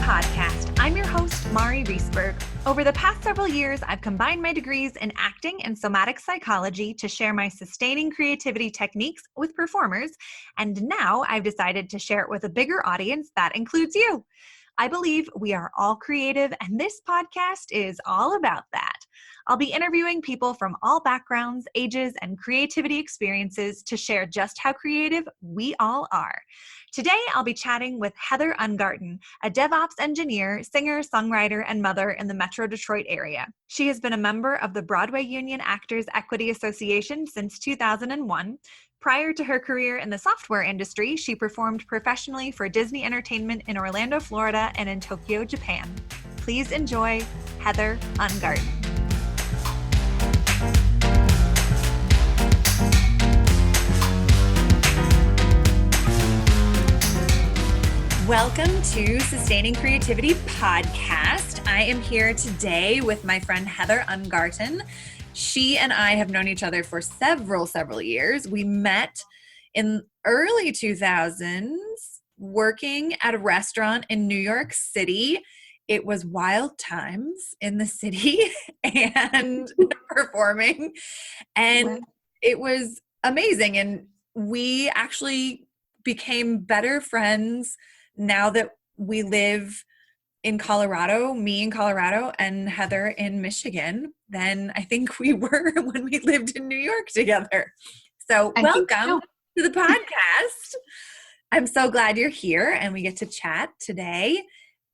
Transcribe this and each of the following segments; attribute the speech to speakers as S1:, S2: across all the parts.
S1: podcast. I'm your host, Mari Riesberg. Over the past several years, I've combined my degrees in acting and somatic psychology to share my sustaining creativity techniques with performers, and now I've decided to share it with a bigger audience that includes you. I believe we are all creative, and this podcast is all about that. I'll be interviewing people from all backgrounds, ages, and creativity experiences to share just how creative we all are. Today, I'll be chatting with Heather Ungarten, a DevOps engineer, singer, songwriter, and mother in the Metro Detroit area. She has been a member of the Broadway Union Actors Equity Association since 2001. Prior to her career in the software industry, she performed professionally for Disney Entertainment in Orlando, Florida, and in Tokyo, Japan. Please enjoy Heather Ungarten. Welcome to Sustaining Creativity Podcast. I am here today with my friend Heather Ungarten. She and I have known each other for several years. We met in early 2000s working at a restaurant in New York City. It was wild times in the city and performing, and it was amazing. And we actually became better friends now that we live in Colorado, me in Colorado and Heather in Michigan, than I think we were when we lived in New York together. So welcome to the podcast. I'm so glad you're here and we get to chat today.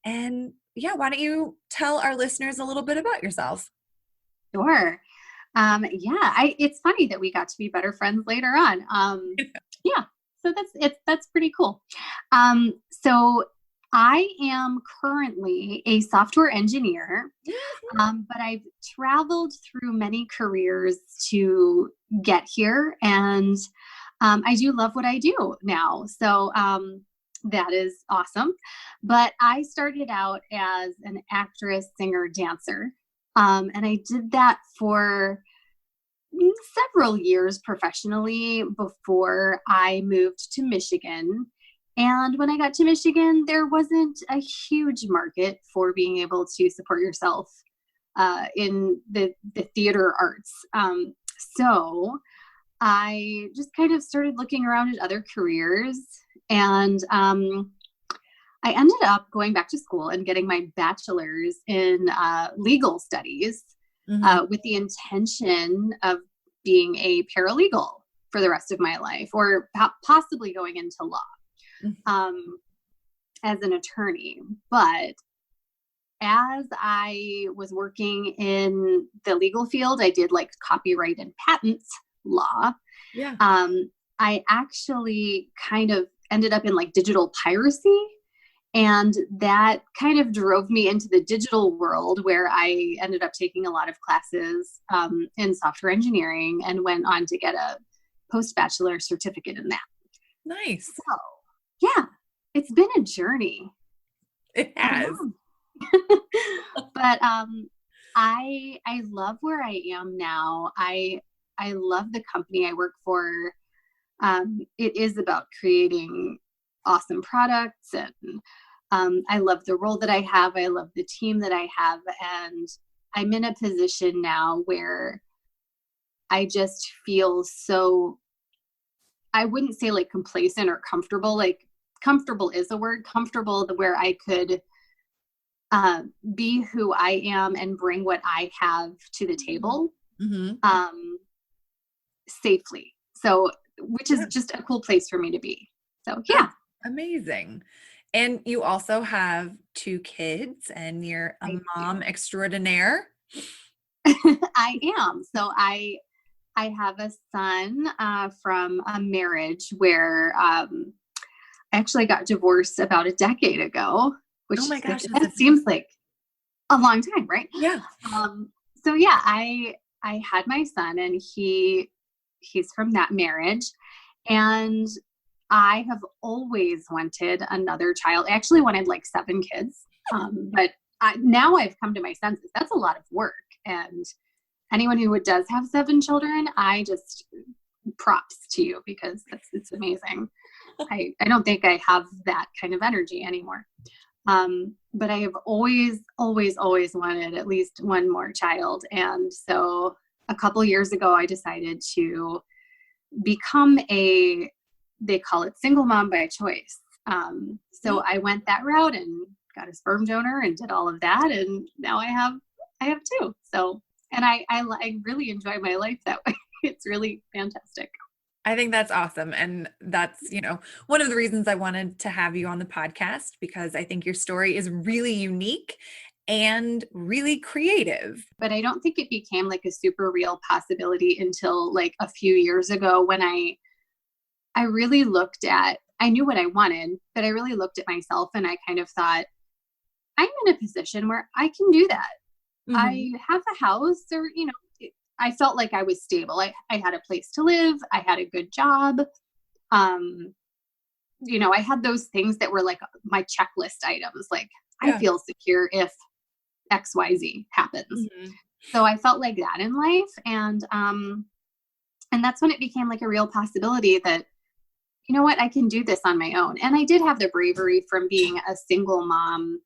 S1: And why don't you tell our listeners a little bit about yourself?
S2: Sure. It's funny that we got to be better friends later on. So that's pretty cool. So I am currently a software engineer, but I've traveled through many careers to get here, and I do love what I do now. So that is awesome. But I started out as an actress, singer, dancer, and I did that for several years professionally before I moved to Michigan. And when I got to Michigan, there wasn't a huge market for being able to support yourself in the theater arts. So I just kind of started looking around at other careers, and I ended up going back to school and getting my bachelor's in legal studies with the intention of being a paralegal for the rest of my life, or possibly going into law as an attorney. But as I was working in the legal field, I did like copyright and patents law. I actually kind of ended up in like digital piracy. And that kind of drove me into the digital world, where I ended up taking a lot of classes in software engineering and went on to get a post-bachelor certificate in that.
S1: Nice.
S2: So, it's been a journey.
S1: It has.
S2: But I love where I am now. I love the company I work for. It is about creating awesome products, and I love the role that I have. I love the team that I have, and I'm in a position now where I just feel so, I wouldn't say like complacent or comfortable. Like comfortable is a word, comfortable where I could be who I am and bring what I have to the table safely. So, which is just a cool place for me to be. So,
S1: Amazing. And you also have 2 kids, and you're a mom extraordinaire.
S2: I am. So I have a son from a marriage where I actually got divorced about a decade ago, which
S1: oh my gosh,
S2: that seems like a long time, right?
S1: Yeah.
S2: I had my son, and he's from that marriage, and I have always wanted another child. I actually wanted like 7 kids, but now I've come to my senses. That's a lot of work, and anyone who does have 7 children, I just props to you, because it's amazing. I don't think I have that kind of energy anymore. But I have always, always, always wanted at least one more child. And so a couple years ago, I decided to become they call it single mom by choice. So I went that route and got a sperm donor and did all of that. And now I have two. So, and I really enjoy my life that way. It's really fantastic.
S1: I think that's awesome. And that's, one of the reasons I wanted to have you on the podcast, because I think your story is really unique and really creative.
S2: But I don't think it became like a super real possibility until like a few years ago when I really looked at, I knew what I wanted, but I really looked at myself and I kind of thought, I'm in a position where I can do that. Mm-hmm. I have a house, or, I felt like I was stable. I had a place to live. I had a good job. I had those things that were like my checklist items. Like I feel secure if XYZ happens. Mm-hmm. So I felt like that in life. And that's when it became like a real possibility that, you know what, I can do this on my own. And I did have the bravery from being a single mom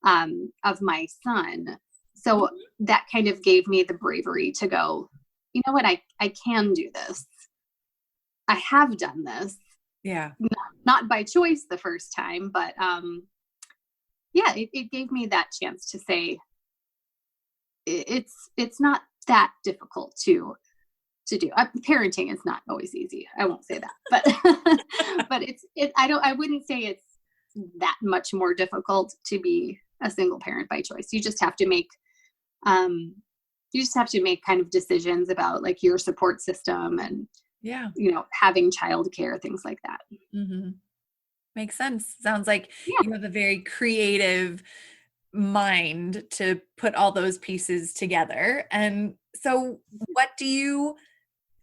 S2: of my son. So that kind of gave me the bravery to go, you know what, I can do this. I have done this.
S1: Yeah.
S2: Not by choice the first time, but it gave me that chance to say it's not that difficult to do. Parenting is not always easy. I won't say that, but but I wouldn't say it's that much more difficult to be a single parent by choice. You just have to make kind of decisions about like your support system and, having childcare, things like that.
S1: Mm-hmm. Makes sense. Sounds like you have a very creative mind to put all those pieces together. And so what do you,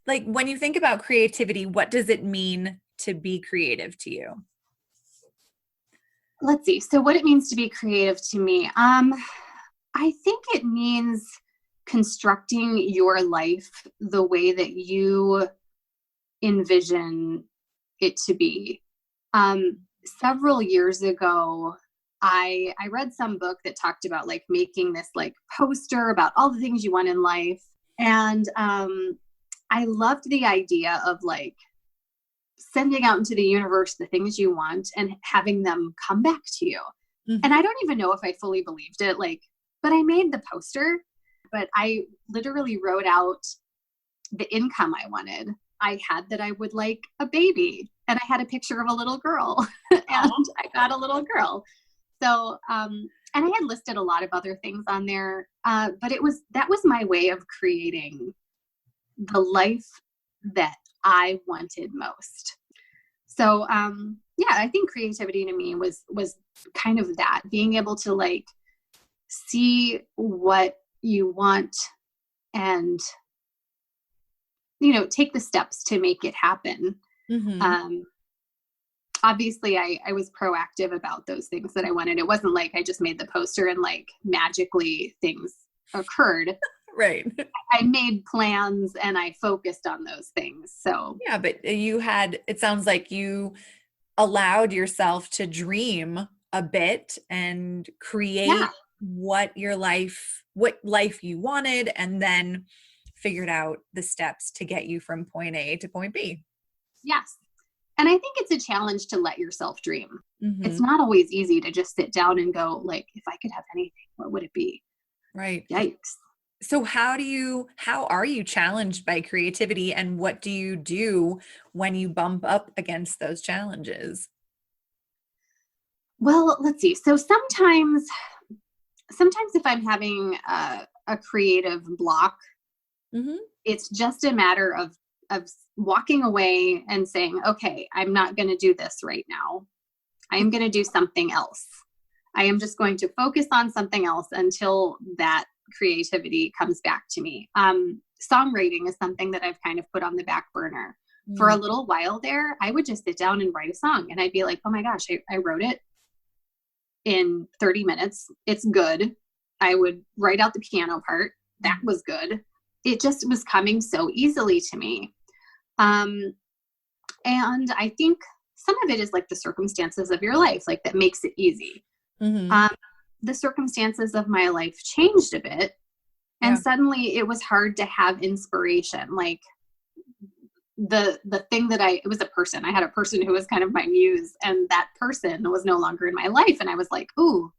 S1: like, when you think about creativity, what does it mean to be creative to you?
S2: Let's see. So what it means to be creative to me, I think it means constructing your life the way that you envision it to be. Several years ago, I read some book that talked about like making this like poster about all the things you want in life. And I loved the idea of like sending out into the universe the things you want and having them come back to you. Mm-hmm. And I don't even know if I fully believed it, but I made the poster, but I literally wrote out the income I wanted. I had that I would like a baby, and I had a picture of a little girl and I got a little girl. So, and I had listed a lot of other things on there. But that was my way of creating the life that I wanted most. So, I think creativity to me was kind of that, being able to like see what you want and, take the steps to make it happen. Mm-hmm. Obviously I was proactive about those things that I wanted. It wasn't like I just made the poster and like magically things occurred.
S1: Right.
S2: I made plans and I focused on those things. So
S1: yeah, but it sounds like you allowed yourself to dream a bit and create what life you wanted, and then figured out the steps to get you from point A to point B.
S2: Yes. And I think it's a challenge to let yourself dream. Mm-hmm. It's not always easy to just sit down and go like, if I could have anything, what would it be?
S1: Right.
S2: Yikes.
S1: So how are you challenged by creativity, and what do you do when you bump up against those challenges?
S2: Well, let's see. So sometimes if I'm having a creative block, mm-hmm. it's just a matter of walking away and saying, okay, I'm not going to do this right now. I am going to do something else. I am just going to focus on something else until that creativity comes back to me. Songwriting is something that I've kind of put on the back burner. Mm. For a little while there, I would just sit down and write a song and I'd be like, oh my gosh, I wrote it in 30 minutes. It's good. I would write out the piano part. That was good. It just was coming so easily to me. And I think some of it is like the circumstances of your life, like that makes it easy.
S1: Mm-hmm.
S2: The circumstances of my life changed a bit. And
S1: Yeah.
S2: suddenly it was hard to have inspiration. Like the thing that it was a person. I had a person who was kind of my muse, and that person was no longer in my life. And I was like, ooh,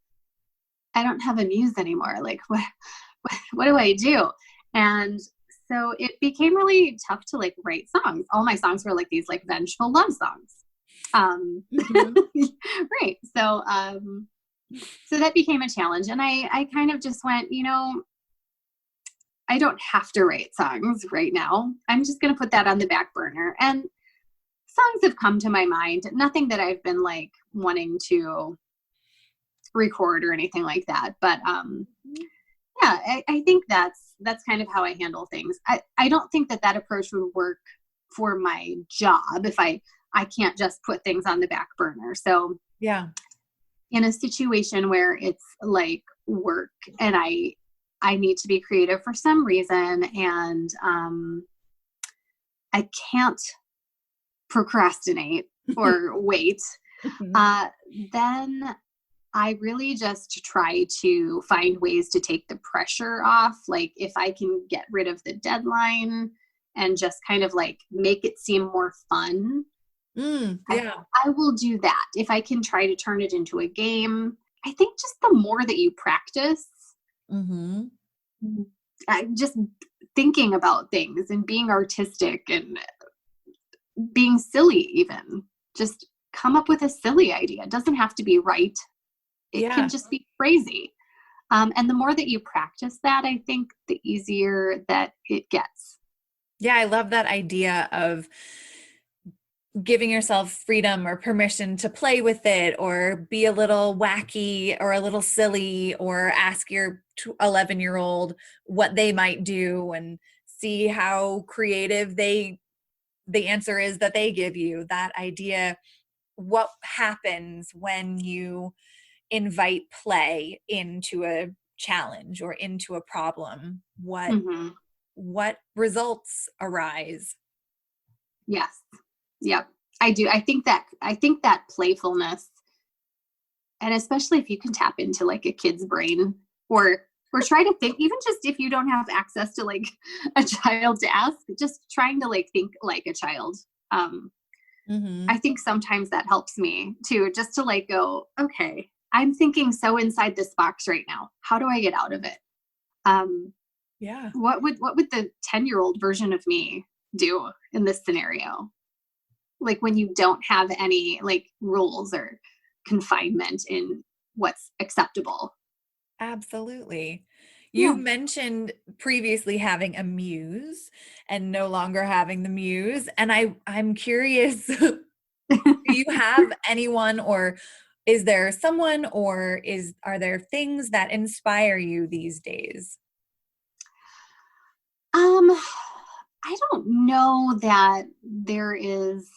S2: I don't have a muse anymore. Like, what do I do? And so it became really tough to like write songs. All my songs were like these like vengeful love songs.
S1: Mm-hmm.
S2: Right. So that became a challenge. And I kind of just went, I don't have to write songs right now. I'm just going to put that on the back burner. And songs have come to my mind, nothing that I've been like wanting to record or anything like that. But yeah, I think that's kind of how I handle things. I don't think that approach would work for my job if I can't just put things on the back burner. So
S1: Yeah.
S2: in a situation where it's like work and I need to be creative for some reason, and I can't procrastinate or wait, then I really just try to find ways to take the pressure off. Like if I can get rid of the deadline and just kind of like make it seem more fun,
S1: Yeah.
S2: I will do that. If I can try to turn it into a game, I think just the more that you practice,
S1: Mm-hmm.
S2: just thinking about things and being artistic and being silly, even just come up with a silly idea. It doesn't have to be right. It can just be crazy. And the more that you practice that, I think the easier that it gets.
S1: Yeah, I love that idea of giving yourself freedom or permission to play with it or be a little wacky or a little silly or ask your 11-year-old what they might do and see how creative the answer is that they give you. That idea, what happens when you invite play into a challenge or into a problem?
S2: Mm-hmm.
S1: What results arise?
S2: Yes. Yep. I do. I think that playfulness, and especially if you can tap into like a kid's brain or try to think, even just if you don't have access to like a child to ask, just trying to like think like a child. I think sometimes that helps me too, just to like go, okay, I'm thinking so inside this box right now. How do I get out of it?
S1: Yeah.
S2: What would the 10-year-old version of me do in this scenario? Like when you don't have any like rules or confinement in what's acceptable.
S1: Absolutely. You
S2: Yeah.
S1: mentioned previously having a muse and no longer having the muse. And I'm curious, do you have anyone, or is there someone, or are there things that inspire you these days?
S2: I don't know that there is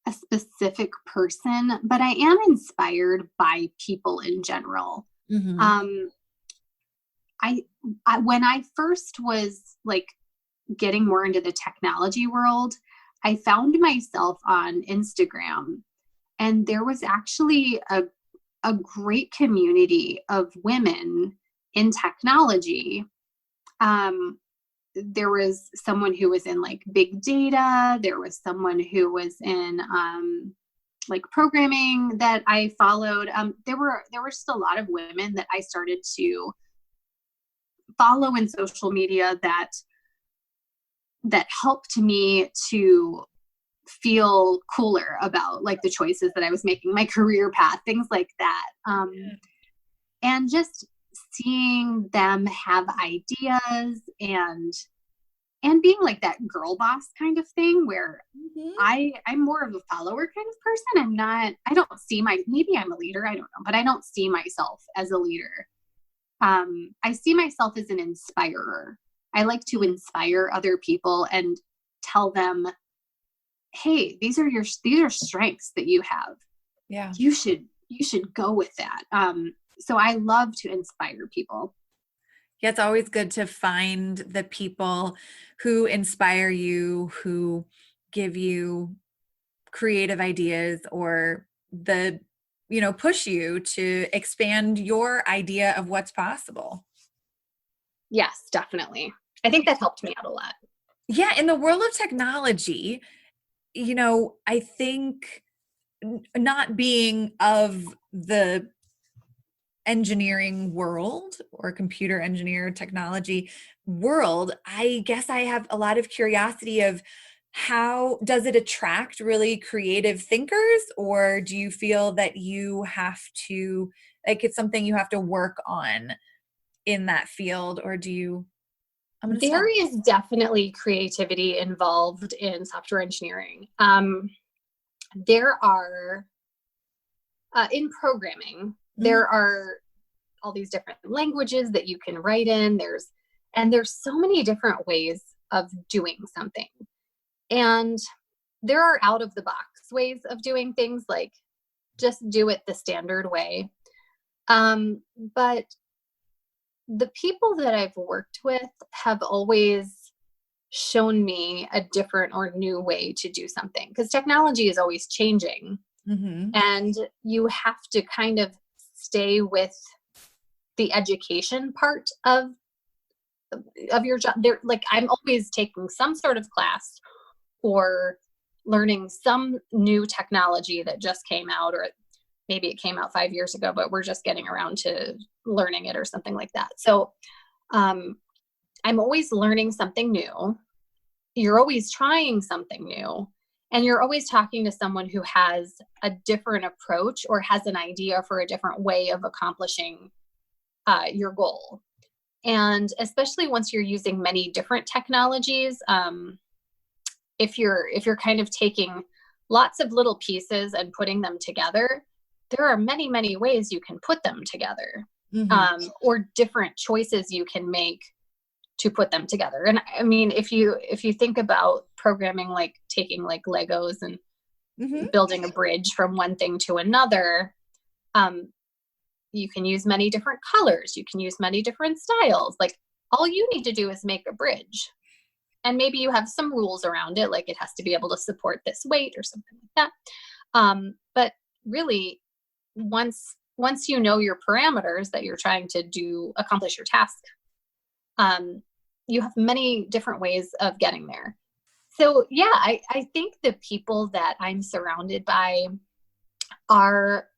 S2: a specific person, but I am inspired by people in general.
S1: Mm-hmm.
S2: Um, I when I first was like getting more into the technology world, I found myself on Instagram, and there was actually a great community of women in technology. There was someone who was in like big data. There was someone who was in like programming that I followed. There were just a lot of women that I started to follow in social media that helped me to feel cooler about like the choices that I was making, my career path, things like that. And just seeing them have ideas and being like that girl boss kind of thing where I'm more of a follower kind of person. I don't see maybe I'm a leader, I don't know, but I don't see myself as a leader. I see myself as an inspirer. I like to inspire other people and tell them, hey, these are strengths that you have.
S1: Yeah.
S2: You should go with that. So I love to inspire people.
S1: Yeah, it's always good to find the people who inspire you, who give you creative ideas, or the push you to expand your idea of what's possible.
S2: Yes, definitely. I think that helped me out a lot.
S1: Yeah. In the world of technology, I think not being of the engineering world or computer engineer technology world, I guess I have a lot of curiosity of how does it attract really creative thinkers, or do you feel that you have to, like, it's something you have to work on in that field, or do you?
S2: There is definitely creativity involved in software engineering. There are, in programming, there are all these different languages that you can write in. There's so many different ways of doing something. And there are out of the box ways of doing things, like just do it the standard way. But the people that I've worked with have always shown me a different or new way to do something, because technology is always changing. And you have to kind of stay with the education part of your job. Like, I'm always taking some sort of class or learning some new technology that just came out, or maybe it came out 5 years ago, but we're just getting around to learning it or something like that. So I'm always learning something new. You're always trying something new. And you're always talking to someone who has a different approach or has an idea for a different way of accomplishing your goal. And especially once you're using many different technologies, if you're kind of taking lots of little pieces and putting them together, there are many, many ways you can put them together, or different choices you can make to put them together. And I mean, if you think about programming, like taking like Legos and building a bridge from one thing to another, you can use many different colors. You can use many different styles. Like, all you need to do is make a bridge. And maybe you have some rules around it, like it has to be able to support this weight or something like that. But really, once you know your parameters that you're trying to accomplish your task, you have many different ways of getting there. So yeah, I think the people that I'm surrounded by are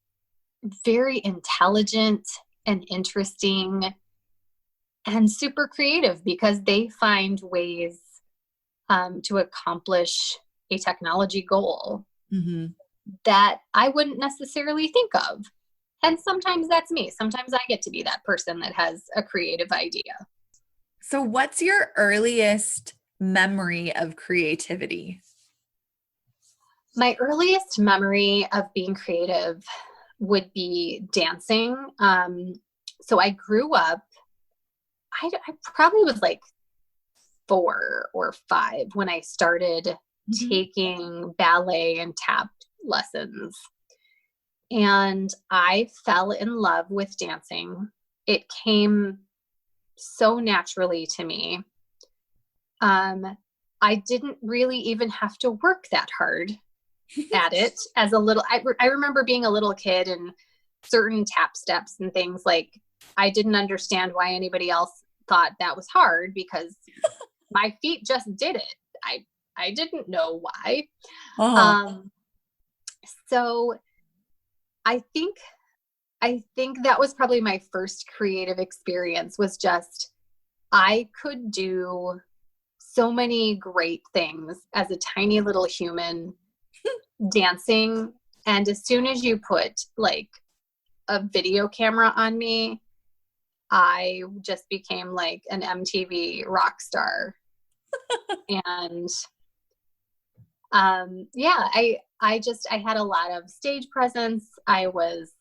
S2: very intelligent and interesting and super creative, because they find ways to accomplish a technology goal that I wouldn't necessarily think of. And sometimes that's me. Sometimes I get to be that person that has a creative idea.
S1: So what's your earliest memory of creativity?
S2: My earliest memory of being creative would be dancing. So I grew up, I probably was like 4 or 5 when I started taking ballet and tap lessons. And I fell in love with dancing. It came so naturally to me. I didn't really even have to work that hard at it as a little, I remember being a little kid and certain tap steps and things, like, I didn't understand why anybody else thought that was hard, because my feet just did it. I didn't know why. So I think that was probably my first creative experience, was just, I could do so many great things as a tiny little human dancing. And as soon as you put like a video camera on me, I just became like an MTV rock star. And yeah, I had a lot of stage presence. I was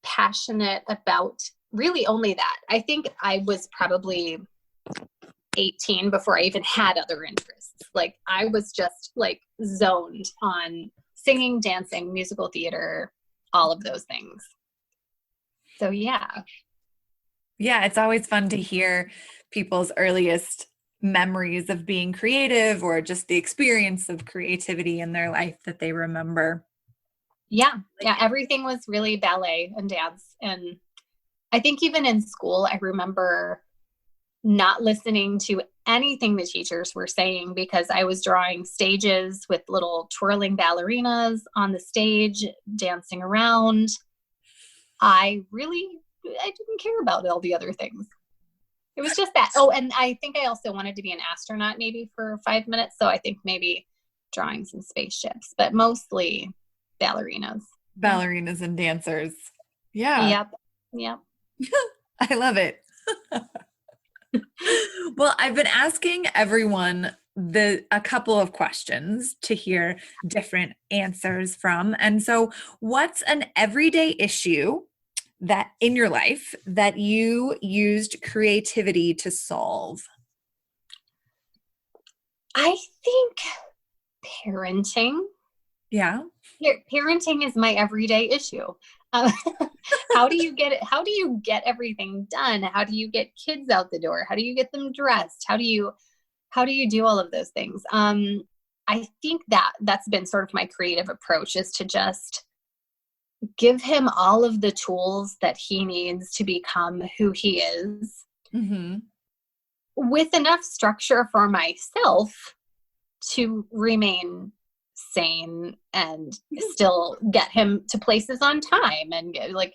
S2: passionate about really only that. I think I was probably 18 before I even had other interests. Like, I was just like zoned on singing, dancing, musical theater, all of those things. So yeah.
S1: Yeah, it's always fun to hear people's earliest memories of being creative, or just the experience of creativity in their life that they remember.
S2: Yeah. Yeah. Everything was really ballet and dance. And I think even in school, I remember not listening to anything the teachers were saying because I was drawing stages with little twirling ballerinas on the stage, dancing around. I didn't care about all the other things. It was just that. Oh, and I think I also wanted to be an astronaut maybe for 5 minutes. So I think maybe drawing some spaceships, but mostly ballerinas.
S1: Ballerinas and dancers. Yeah.
S2: Yep.
S1: I love it. Well, I've been asking everyone a couple of questions to hear different answers from. And so, what's an everyday issue that in your life that you used creativity to solve?
S2: I think parenting.
S1: Yeah.
S2: Parenting is my everyday issue. Uh, how do you get everything done? How do you get kids out the door? How do you get them dressed? How do you do all of those things? I think that's been sort of my creative approach, is to just give him all of the tools that he needs to become who he is, with enough structure for myself to remain sane and still get him to places on time. And like,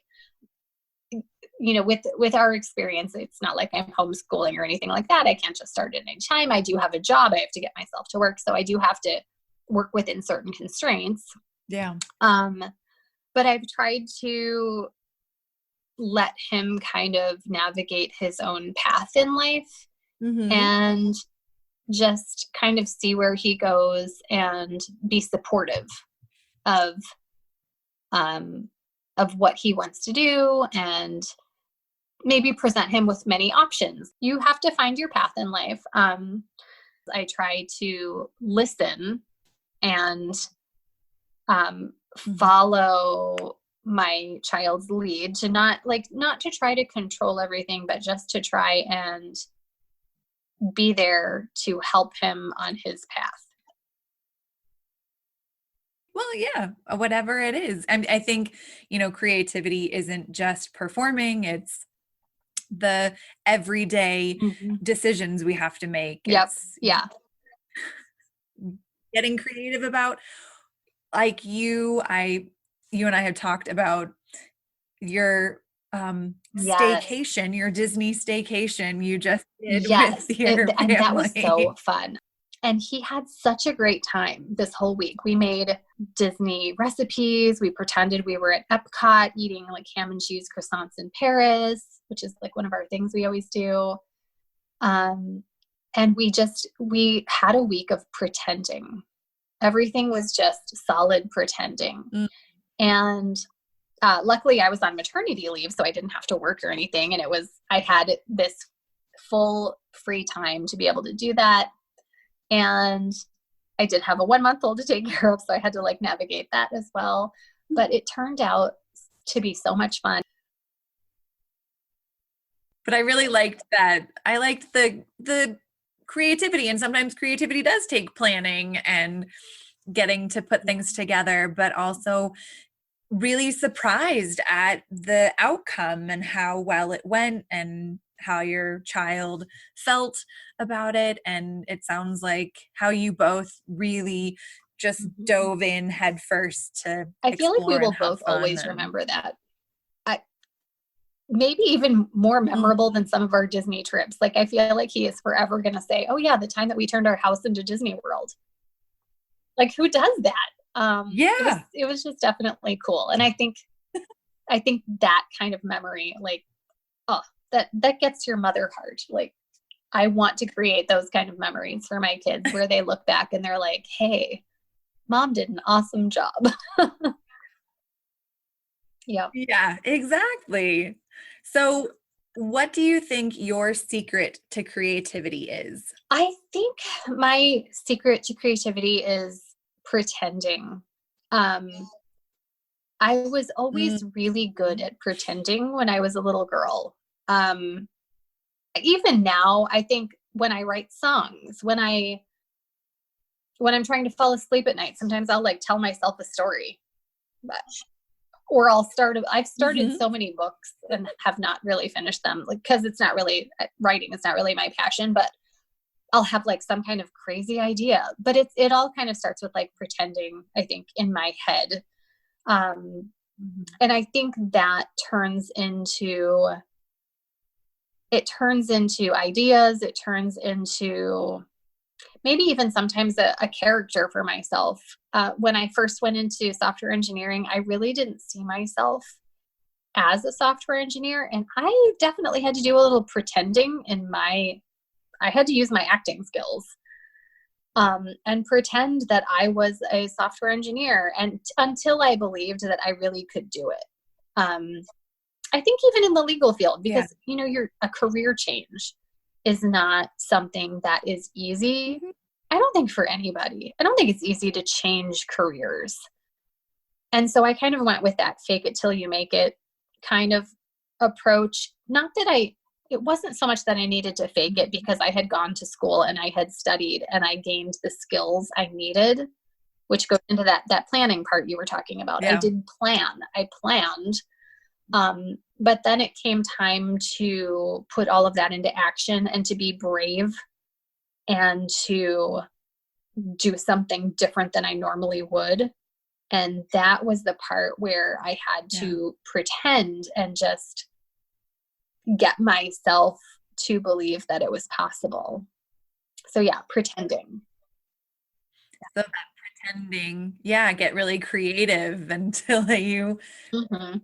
S2: with our experience, it's not like I'm homeschooling or anything like that. I can't just start at any time. I do have a job. I have to get myself to work. So I do have to work within certain constraints.
S1: Yeah.
S2: But I've tried to let him kind of navigate his own path in life, and just kind of see where he goes and be supportive of what he wants to do, and maybe present him with many options. You have to find your path in life. I try to listen and follow my child's lead, to not to try to control everything, but just to try and be there to help him on his path.
S1: Well, yeah, whatever it is. And I think, creativity isn't just performing, it's the everyday decisions we have to make.
S2: Yep.
S1: It's
S2: getting
S1: creative about, like you and I have talked about your staycation, your Disney staycation you just did with your family.
S2: And that was so fun. And he had such a great time this whole week. We made Disney recipes. We pretended we were at Epcot eating like ham and cheese croissants in Paris, which is like one of our things we always do. And we had a week of pretending. Everything was just solid pretending. And luckily I was on maternity leave, so I didn't have to work or anything. And I had this full free time to be able to do that. And I did have a 1-month-old to take care of, so I had to navigate that as well. But it turned out to be so much fun.
S1: But I really liked that. I liked the creativity, and sometimes creativity does take planning and getting to put things together, but also really surprised at the outcome and how well it went and how your child felt about it. And it sounds like how you both really just dove in head first to
S2: I feel like we will both always remember that. Maybe even more memorable than some of our Disney trips. I feel like he is forever going to say, oh yeah, the time that we turned our house into Disney World. Who does that? It was just definitely cool. And I think that kind of memory, that gets your mother heart. I want to create those kind of memories for my kids where they look back and they're like, hey, mom did an awesome job.
S1: Yeah, exactly. So what do you think your secret to creativity is?
S2: I think my secret to creativity is pretending. I was always really good at pretending when I was a little girl. Even now, I think when I write songs, when I'm trying to fall asleep at night, sometimes I'll tell myself a story, or I've started so many books and have not really finished them, like, cause it's not really writing. It's not really my passion, but I'll have like some kind of crazy idea, but it all kind of starts with like pretending, I think, in my head. And I think that turns into ideas. It turns into maybe even sometimes a character for myself. When I first went into software engineering, I really didn't see myself as a software engineer. And I definitely had to do a little pretending I had to use my acting skills and pretend that I was a software engineer, and until I believed that I really could do it. I think even in the legal field, because, a career change is not something that is easy. I don't think for anybody. I don't think it's easy to change careers. And so I kind of went with that fake it till you make it kind of approach. Not that it wasn't so much that I needed to fake it, because I had gone to school and I had studied and I gained the skills I needed, which goes into that planning part you were talking about. Yeah. I did plan. I planned. But then it came time to put all of that into action and to be brave and to do something different than I normally would. And that was the part where I had to pretend and just get myself to believe that it was possible. So pretending.
S1: So that pretending, get really creative until you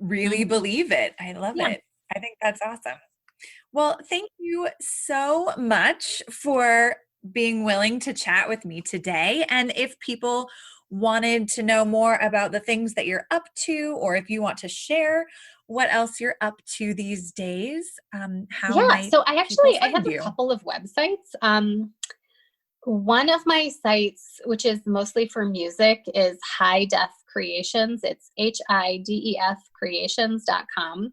S1: really believe it. I love it. I think that's awesome. Well, thank you so much for being willing to chat with me today. And if people wanted to know more about the things that you're up to, or if you want to share what else you're up to these days,
S2: so I have a couple of websites. One of my sites, which is mostly for music, is High Def Creations. It's HIDEF creations.com.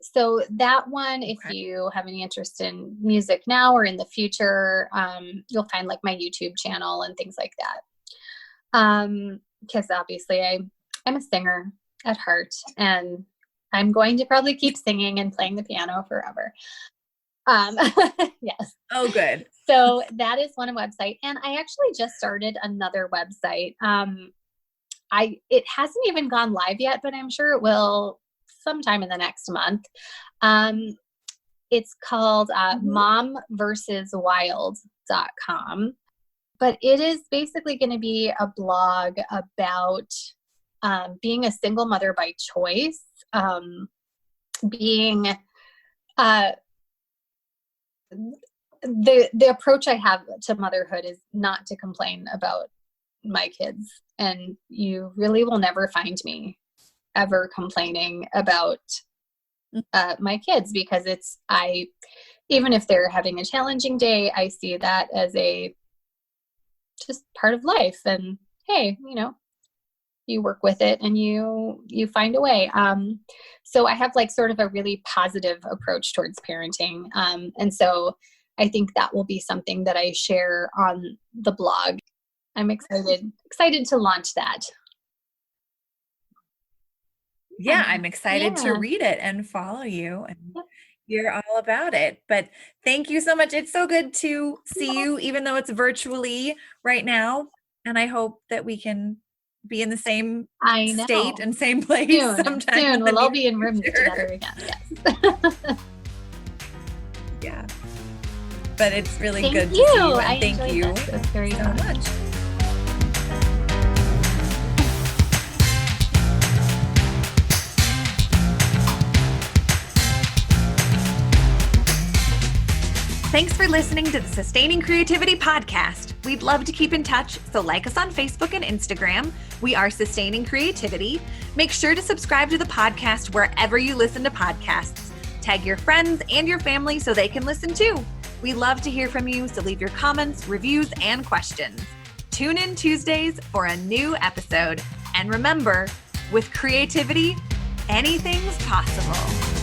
S2: So that one, if you have any interest in music now or in the future, you'll find like my YouTube channel and things like that. Because obviously I'm a singer at heart, and I'm going to probably keep singing and playing the piano forever. Yes.
S1: Oh, good.
S2: So that is one website. And I actually just started another website. It hasn't even gone live yet, but I'm sure it will sometime in the next month. It's called momversuswild.com. But it is basically going to be a blog about being a single mother by choice, being the approach I have to motherhood is not to complain about my kids. And you really will never find me ever complaining about my kids, because even if they're having a challenging day, I see that as just part of life. And hey, you work with it and you find a way. So I have like sort of a really positive approach towards parenting. And so I think that will be something that I share on the blog. I'm excited to launch that.
S1: Yeah, I'm excited to read it and follow you and hear all about it. But thank you so much. It's so good to see you, even though it's virtually right now. And I hope that we can be in the same state and same place sometime.
S2: Soon. We'll all be in rooms together again. Yes.
S1: Yeah. But it's really good to see you. And thank you so much. Thanks for listening to the Sustaining Creativity podcast. We'd love to keep in touch, so like us on Facebook and Instagram. We are Sustaining Creativity. Make sure to subscribe to the podcast wherever you listen to podcasts. Tag your friends and your family so they can listen too. We love to hear from you, so leave your comments, reviews, and questions. Tune in Tuesdays for a new episode. And remember, with creativity, anything's possible.